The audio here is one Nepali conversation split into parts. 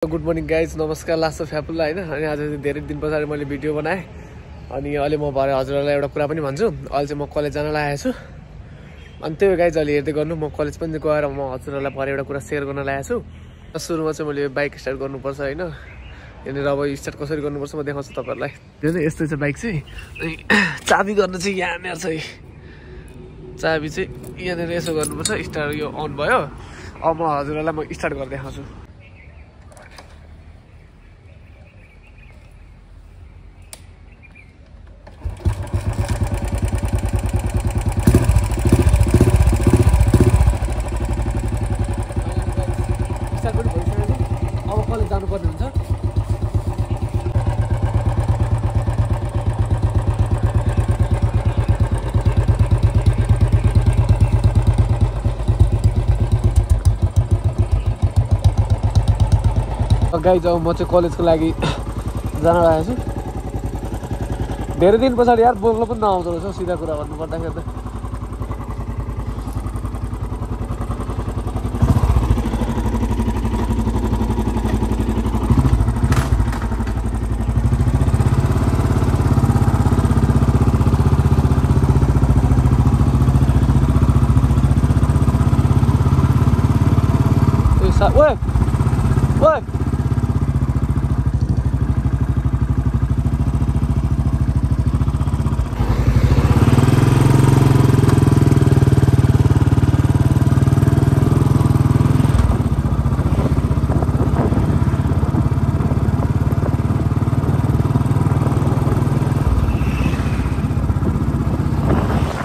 गुड मर्निङ गाइज, नमस्कार। लास्ट अफ फ्यापुल्ला होइन। अनि आज धेरै दिन पछाडि मैले भिडियो बनाएँ। अनि अहिले म भरे हजुरहरूलाई एउटा कुरा पनि भन्छु। अहिले चाहिँ म कलेज जान लागेको छु। अनि त्यही गाइज अहिले हेर्दै गर्नु, म कलेज पनि गएर म हजुरहरूलाई भरे एउटा कुरा सेयर गर्न लागेको छु। सुरुमा चाहिँ मैले बाइक स्टार्ट गर्नुपर्छ होइन। यहाँनिर अब स्टार्ट कसरी गर्नुपर्छ म देखाउँछु तपाईँहरूलाई। यो चाहिँ यस्तो छ बाइक चाहिँ। अनि चाबी गर्नु चाहिँ यहाँनिर छ। चाबी चाहिँ यहाँनिर यसो गर्नुपर्छ। स्टार्ट यो अन भयो। अब म हजुरहरूलाई म स्टार्ट गरेर देखाउँछु। अब कलेज जानुपर्ने हुन्छ। गाइज अब म चाहिँ कलेजको लागि जान लागेको छु। धेरै दिन पछाडि यार बोल्न पनि नआउँदो रहेछ सिधा कुरा भन्नुपर्दाखेरि त। ओए ओए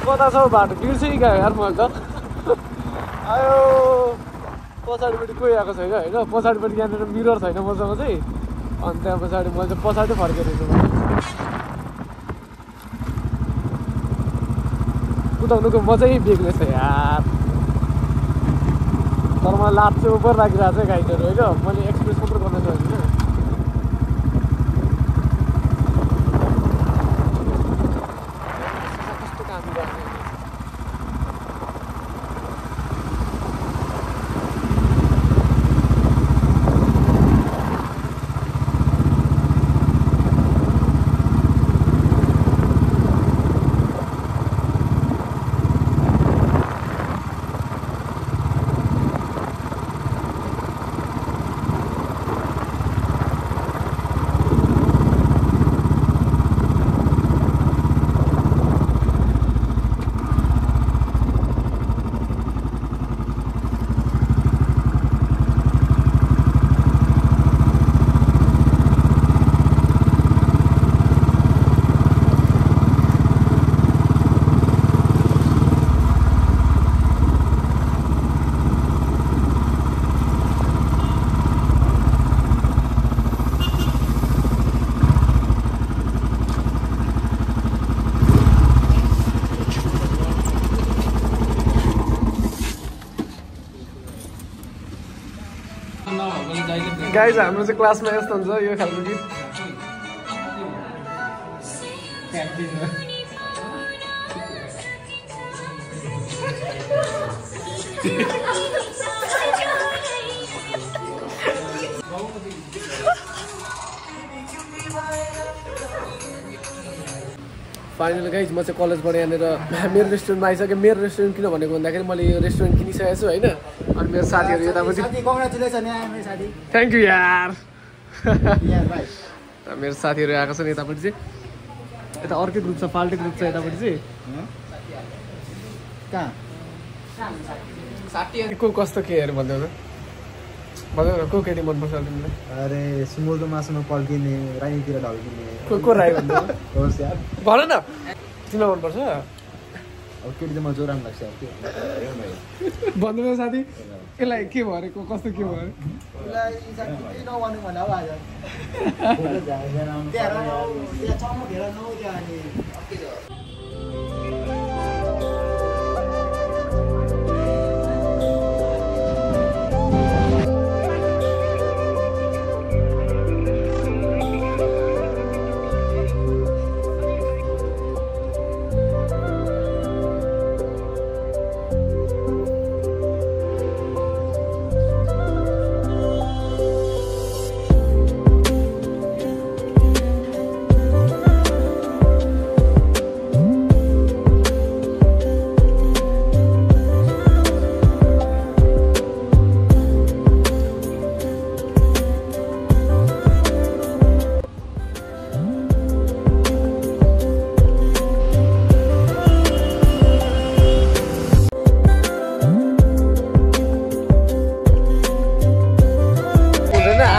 कता छ बाटो बिर्सै गयो यार मैले त। आयो पछाडिपट्टि कोही आएको छैन होइन। पछाडिपट्टि यहाँनिर मिरर छैन मसँग चाहिँ। अनि त्यहाँ पछाडि मैले चाहिँ पछाडि फर्केर कुदाउनुको मजै बेग्लै छ यार। तर मलाई लाभ चाहिँ उपर राखिरहेको छ गाइडहरू होइन। मैले एक्सप्रेस मात्र गर्न सक्दिनँ। कस्तो काम गर्छ। गाइज हाम्रो चाहिँ क्लासमा यस्तो हुन्छ यो खालको गीत। फाइनल गाइज म चाहिँ कलेजबाट यहाँनिर मेरो रेस्टुरेन्टमा आइसकेँ। मेरो रेस्टुरेन्ट किन भनेको भन्दाखेरि मैले यो रेस्टुरेन्ट किनिसकेको छु होइन। अनि मेरो साथीहरू यतापट्टि थ्याङ्क यू यार। मेरो साथीहरू आएको छन् यतापट्टि चाहिँ। यता अर्कै ग्रुप छ, फाल्टै ग्रुप छ यतापट्टि चाहिँ। को कस्तो के हेऱ्यो भन्दै न को केटी मनपर्छ तिमीलाई? अरे सुँगुरको मासुमा पल्किने, राईतिर ढल्किने। को राई भन्दै होस् यार भन न तिमीलाई मनपर्छ? अब केटी त म जो राम्रो लाग्छ भन्नु साथी। यसलाई के भयो कस्तो के भयो?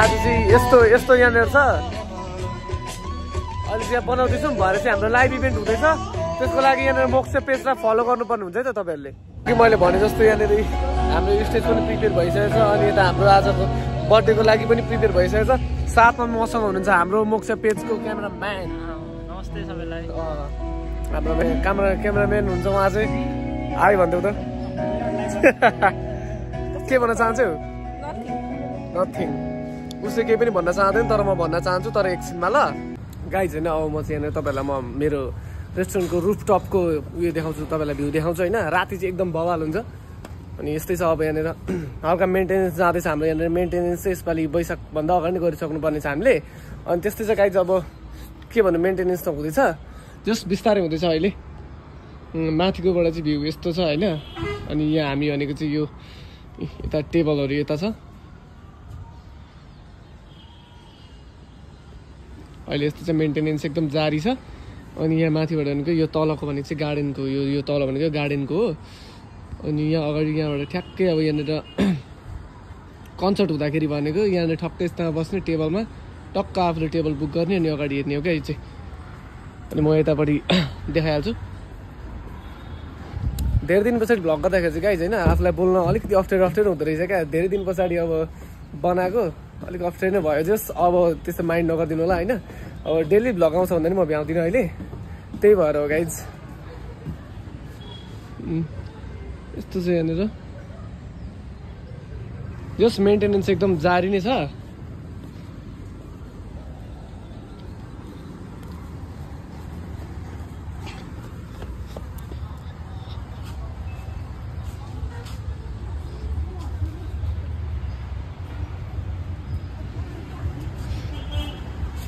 आज चाहिँ यस्तो यहाँनिर छ। अहिले चाहिँ बनाउँदैछौँ, भरे चाहिँ हाम्रो लाइभ इभेन्ट हुँदैछ। त्यसको लागि यहाँनिर मोक्ष पेजलाई फलो गर्नुपर्ने हुन्छ है त तपाईँहरूले। कि मैले भने जस्तो यहाँनिर हाम्रो स्टेज पनि प्रिपेयर भइसकेको छ, अनि यता हाम्रो आजको बर्थडेको लागि पनि प्रिपेयर भइसकेको छ। साथमा मसँग हुनुहुन्छ हाम्रो मोक्ष पेजको क्यामेराम्यान। नमस्ते सबैलाई। हाम्रो क्यामेराम्यान हुन्छ उहाँ चाहिँ। आयो भनिदेऊ त। के भन्न चाहन्छु? नथिङ। उसले केही पनि भन्न चाहँदैन, तर म भन्न चाहन्छु, तर एकछिनमा ल। गाइज होइन, अब म चाहिँ यहाँनिर तपाईँहरूलाई मेरो रेस्टुरेन्टको रुफटपको उयो देखाउँछु, तपाईँलाई भ्यू देखाउँछु होइन। राति चाहिँ एकदम बवाल हुन्छ। अनि यस्तै छ अब यहाँनिर हल्का मेन्टेनेन्स जाँदैछ हाम्रो यहाँनिर। मेन्टेनेन्स चाहिँ यसपालि वैशाखभन्दा अगाडि नै गरिसक्नुपर्ने छ हामीले। अनि त्यस्तै चाहिँ गाइज अब के भन्नु, मेन्टेनेन्स त हुँदैछ, जस्ट बिस्तारै हुँदैछ अहिले। माथिकोबाट चाहिँ भ्यू यस्तो छ होइन। अनि यहाँ हामी भनेको चाहिँ यो यता टेबलहरू यता छ। अहिले यस्तो चाहिँ मेन्टेनेन्स एकदम जारी छ। अनि यहाँ माथिबाट भनेको यो तलको भनेको चाहिँ गार्डनको, यो तल भनेको गार्डनको हो। अनि यहाँ अगाडि यहाँबाट ठ्याक्कै अब यहाँनिर कन्सर्ट हुँदाखेरि भनेको यहाँनिर ठक्कै यस्तोमा बस्ने टेबलमा टक्क आफूले टेबल बुक गर्ने अनि अगाडि हेर्ने हो क्या यो चाहिँ। अनि म यतापट्टि देखाइहाल्छु। धेरै दिन पछाडि भ्लग गर्दाखेरि चाहिँ गाइज होइन आफूलाई बोल्न अलिकति अप्ठ्यारो हुँदो रहेछ क्या। धेरै दिन पछाडि अब बनाएको अलिक अप्ठ्यारो नै भयो। जस अब त्यस्तो माइन्ड नगरिदिनु होला होइन। अब डेली भ्लग आउँछ भन्दा नि म भ्याउँदिनँ अहिले, त्यही भएर हो गाइज। यस्तो चाहिँ यहाँनिर जस मेन्टेनेन्स एकदम जारी नै छ।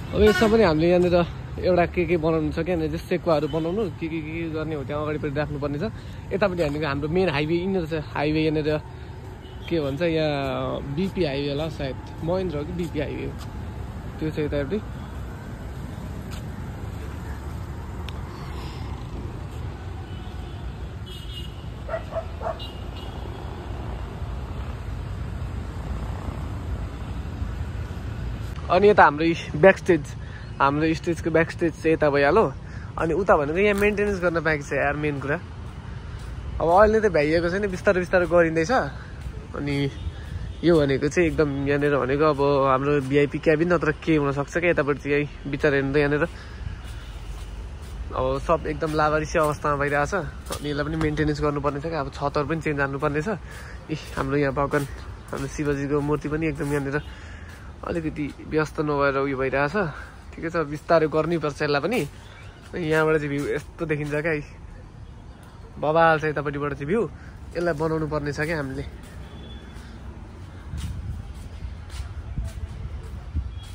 अब यसमा पनि हामीले यहाँनिर एउटा के बनाउनु छ क्या, जस्तो सेकुवाहरू बनाउनु के गर्ने हो त्यहाँ अगाडिपट्टि राख्नुपर्ने छ। यतापट्टि हाम्रो मेन हाइवे यिनीहरू छ। हाइवे यहाँनिर के भन्छ, यहाँ बिपी हाइवे होला सायद, महेन्द्र हो कि बिपी हाइवे हो, त्यो छ यतापट्टि। अनि यता हाम्रो ब्याक स्टेज, हाम्रो स्टेजको ब्याक स्टेज चाहिँ यता भइहाल्यो। अनि उता भनेको यहाँ मेन्टेनेन्स गर्न पाएको छ यार, मेन कुरा। अब अहिले त भ्याइएको छैन, बिस्तारै गरिँदैछ। अनि यो भनेको चाहिँ एकदम यहाँनिर भनेको अब हाम्रो भिआइपी क्याबिन नत्र के हुनसक्छ क्या। यतापट्टि चाहिँ विचार हेर्नु त यहाँनिर अब सब एकदम लावारिसी अवस्थामा भइरहेछ। अनि यसलाई पनि मेन्टेनेन्स गर्नुपर्ने छ क्या। अब छतहरू पनि चेन्ज हान्नुपर्ने छ। हाम्रो यहाँ भगवान हाम्रो शिवजीको मूर्ति पनि एकदम यहाँनिर अलिकति व्यस्त नभएर उयो भइरहेछ। ठिकै छ, बिस्तारै गर्नैपर्छ यसलाई पनि। यहाँबाट चाहिँ भ्यू यस्तो देखिन्छ क्या, बबाल छ यतापट्टिबाट चाहिँ भ्यू। यसलाई बनाउनु पर्ने छ क्या हामीले।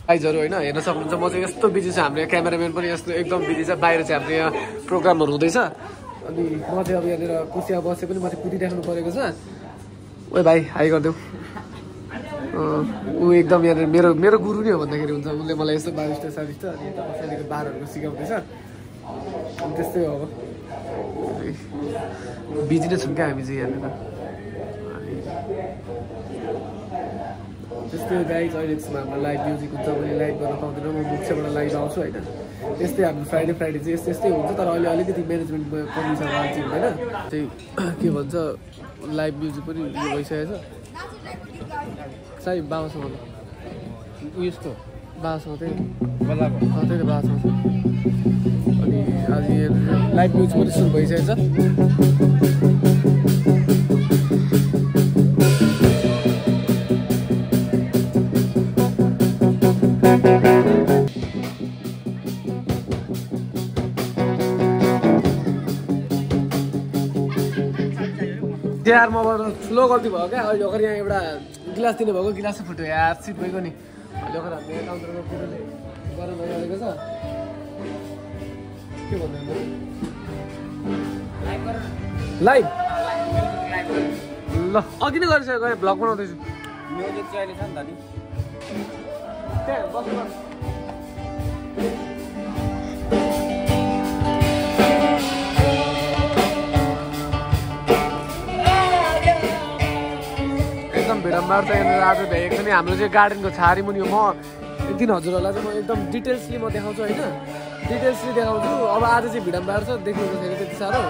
गाइजहरू होइन हेर्न सक्नुहुन्छ, म चाहिँ यस्तो बिजी छ। हाम्रो क्यामेराम्यान पनि यस्तो एकदम बिजी छ। बाहिर चाहिँ हाम्रो यहाँ प्रोग्रामहरू हुँदैछ। अनि म चाहिँ अब यहाँनिर कुसिया बसे पनि म चाहिँ कुदिराख्नु परेको छ। ओ भाइ हाई गरिदेऊ। ऊ एकदम यहाँनिर मेरो गुरु नै हो भन्दाखेरि हुन्छ। उसले मलाई यस्तो बारिस्ट सारिस्ट अनि यता पछाडिको बारहरूको सिकाउँदैछ। अनि त्यस्तै हो, अब बिजी नै छौँ क्या हामी चाहिँ यहाँनिर। अनि त्यस्तै गाइज अहिले त्यसमा हाम्रो लाइभ म्युजिक हुन्छ, मैले लाइभ गर्न पाउँदैन, म मुख्यबाट लाइभ आउँछु होइन। त्यस्तै हाम्रो फ्राइडे चाहिँ यस्तै हुन्छ। तर अहिले अलिकति म्यानेजमेन्टमा कमी छ, चाहिँ हुँदैन। त्यही के भन्छ, लाइभ म्युजिक पनि उयो भइसकेको छ। साई बाबासँग उयस्तो बाबासँग त्यही त्यही त बाबासँग छ। अनि आज लाइभ म्युजिक पनि सुरु भइसकेको छ। यार मबाट ठुलो गल्ती भयो क्या। अहिले अगाडि यहाँ एउटा गिलास दिनु भएको, गिलास फुट्यो यार, सिट गएको नि। अहिले अगाडि हाम्रो काउन्टरमा कुरोले गरम भइहालेको छ। के भन्नु लाइभ ल अघि नै गरिसकेको, भ्लग बनाउँदैछु। म्युजिक चाहिँ अहिले छ नि त नि, त्यहाँ बस्नु एकदम भिड भिडम्बार छ यहाँनिर आज भ्याएको छ नि हाम्रो चाहिँ गार्डनको छारी मुनि म एक दिन हजुरहरूलाई चाहिँ म एकदम डिटेल्सली म देखाउँछु होइन डिटेल्सली देखाउँछु अब आज चाहिँ भिडम्बार छ देख्नुहुन्छ फेरि त्यति साह्रो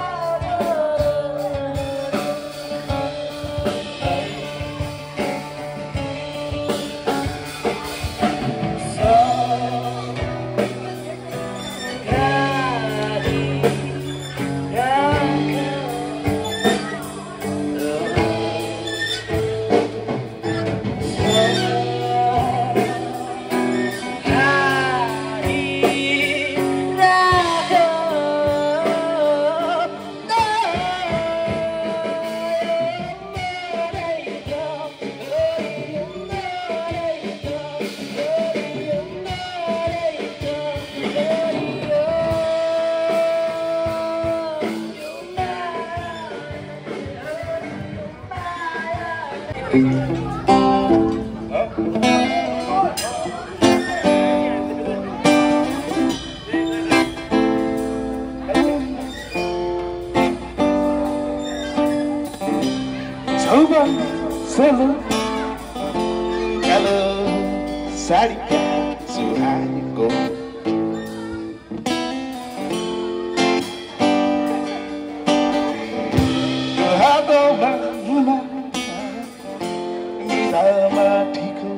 Solo, hello, Sarika, Suhaiko. Hado Luna, Nidama Tico,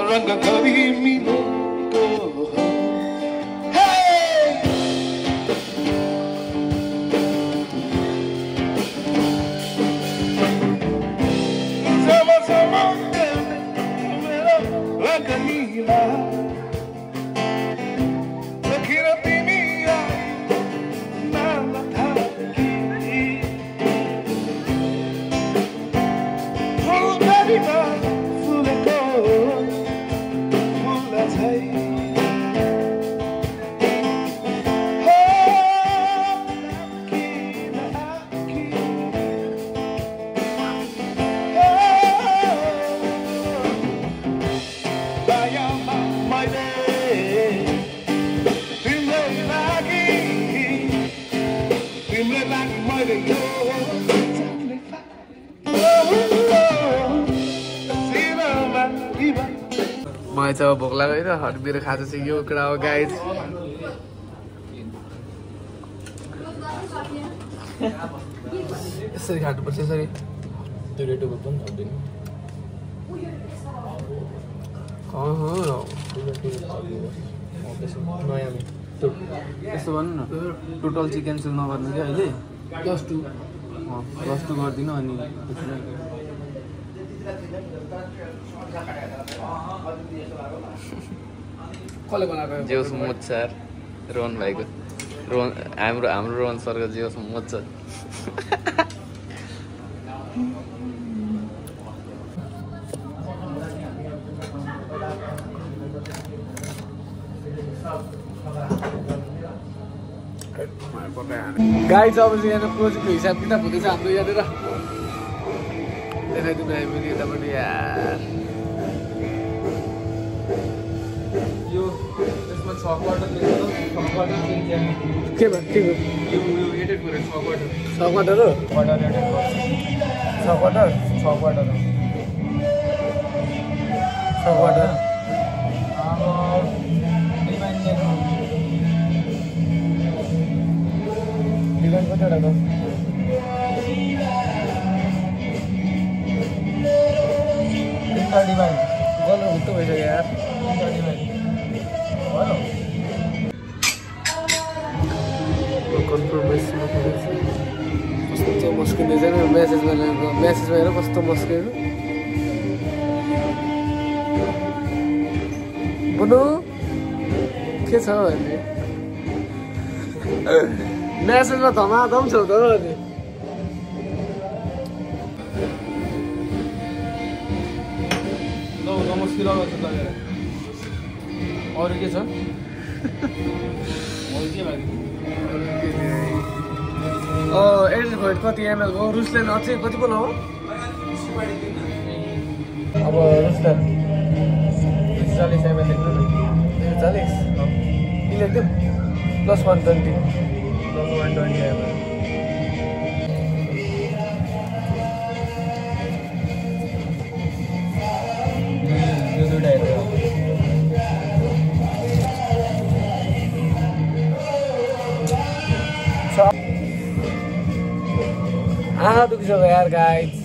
Ranga Kari Milo. मलाई चाहिँ अब भोक लाग्यो होइन मेरो खाजा चाहिँ यो कुरा हो गाइज यसरी खानुपर्छ यसरी त्यो रेटोको पनि थाप्दैन नयाँ यस्तो भन्नु न टोटल चाहिँ क्यान्सल नगर्नु क्या अहिले +2 गरिदिनु अनि कसले बनाएको जिउ स्मुथ सर रोहन भाइको रोहन हाम्रो रोहन सरको जिउ स्मुथ छ गाइज अब चाहिँ यहाँ प्रोजेक्टको हिसाब किताब हुँदैछ हाम्रो यहाँनिर देखाइदिनु है पनि यतापट्टि यार यो यसमा 6 क्वार्टर के भयो यो एडिट गरेर 6 क्वार्टर 6 क्वार्टर हो क्वार्टर एडिट गर्छ 6 क्वार्टर 6 क्वार्टर डिजाइन कतिवटा छ डिभाइन गर्नु हुँदो भइसक्यो यार कस्तो मस्किँदैछ नि म्यासेजमा हेर कस्तो मस्किएको बुनु के छ भने म्यासेजमा धमाधम छ त अनि मुस्किल अरू के छ एडिट भयो कति एमएल भयो रुसल्यान्ड अझै कति बोल हो अब रुसल्यान्ड 40 एमएल लेख्नु न 40 लेख्दिउँ +120 एमएल दुखिसक्यो यार गाइज।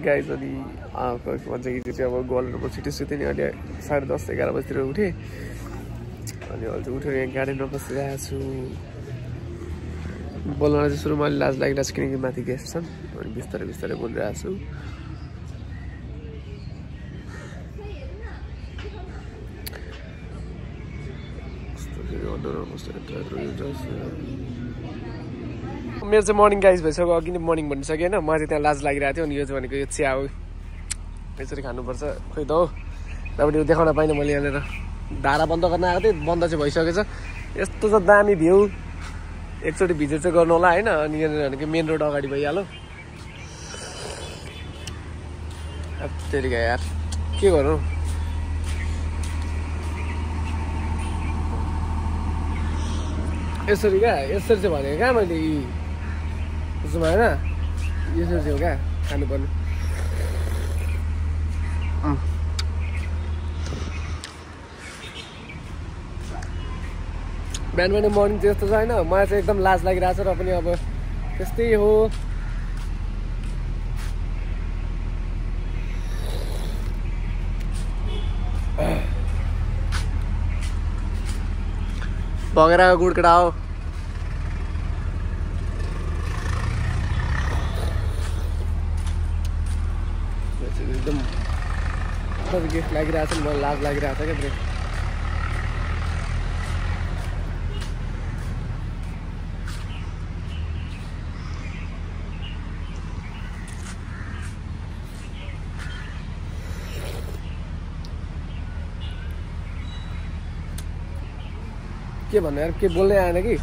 गाइज अनि के भन्छ कि चाहिँ अब गोवालहरू म छिटो सुतेँ नि अहिले 10:30 11 बजीतिर उठेँ अनि अहिले चाहिँ उठेर यहाँ गार्डनमा बसिरहेको छु। बोल्नलाई चाहिँ सुरुमा अलि लाज लागिरहेको छ किनकि माथि गेस्ट छन् अनि बिस्तारै बिस्तारै बोलिरहेको छु। मेरो चाहिँ मर्निङ गाइज भइसक्यो अघि नै मर्निङ भनिसकेँ होइन। मलाई चाहिँ त्यहाँ लाज लागिरहेको थियो अनि यो चाहिँ भनेको यो चिया हो यसरी खानुपर्छ खोइ त हो। त्यहाँबाट यो देखाउन पाइनँ मैले यहाँनिर धारा बन्द गर्न आएको थिएँ बन्द चाहिँ भइसकेछ। यस्तो छ दामी भ्यू एकचोटि भिजिट चाहिँ गर्नु होला होइन। अनि यहाँनिर भनेको मेन रोड अगाडि भइहाल्यो। त्यतिकै यार के गर्नु यसरी क्या यसरी चाहिँ भनेको क्या मैले उसमा होइन यसरी चाहिँ हो क्या खानुपर्ने। बिहान बिहान मर्निङ चाहिँ यस्तो छ होइन मलाई चाहिँ एकदम लाज लागिरहेको छ र पनि अब त्यस्तै हो। भगेर गुडकेटा हो एकदम गिफ्ट लागिरहेको छ नि मलाई लाज लागिरहेको छ क्या। के भन्नु यार के बोल्नै आएन कि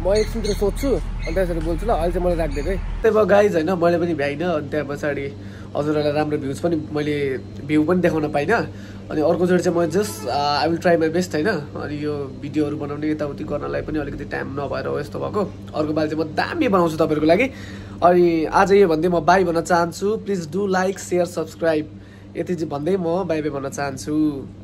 म एकछिनतिर सोध्छु अनि त्यसरी बोल्छु ल। अहिले चाहिँ मैले राखिदिएको है त्यही भयो गाइज होइन। मैले पनि भ्याइनँ अनि त्यहाँ पछाडि हजुरहरूलाई राम्रो भ्युज पनि मैले भ्यू पनि देखाउन पाइनँ। अनि अर्कोचोटि चाहिँ म just I will try my best होइन। अनि यो भिडियोहरू बनाउने यताउति गर्नलाई पनि अलिकति टाइम नभएर हो यस्तो भएको। अर्को पालि चाहिँ म दामी बनाउँछु तपाईँहरूको लागि। अनि आज यो भन्दै म बाई भन्न चाहन्छु। Please do like share subscribe यति चाहिँ भन्दै म बाई बाई भन्न चाहन्छु।